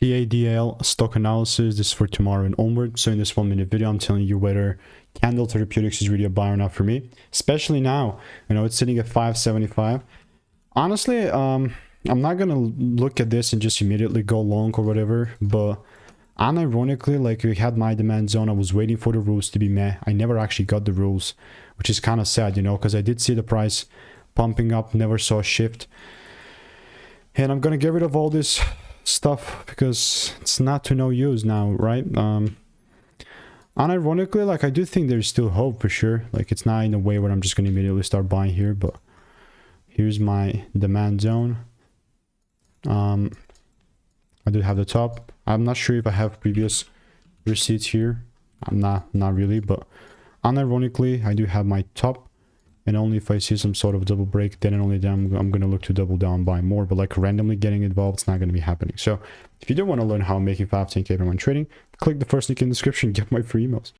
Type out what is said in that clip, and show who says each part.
Speaker 1: CADL stock analysis. This is for tomorrow and onward. So in this 1-minute video, I'm telling you whether Candel Therapeutics is really a buy or not for me, especially now. You know, it's sitting at 575. Honestly, I'm not gonna look at this and just immediately go long or whatever, but unironically, like, we had my demand zone. I was waiting for the rules to be met. I never actually got the rules, which is kind of sad, you know, because I did see the price pumping up, never saw a shift. And I'm gonna get rid of all this stuff because it's not to no use now, right? Unironically, like, I do think there's still hope for sure. Like, it's not in a way where I'm just gonna immediately start buying here, but here's my demand zone. I do have the top. I'm not sure if I have previous receipts here. I'm not really, but unironically, I do have my top. And only if I see some sort of double break, then and only then I'm going to look to double down, buy more. But like randomly getting involved, it's not going to be happening. So if you do want to learn how I'm making 5-10K per month trading, click the first link in the description, get my free emails.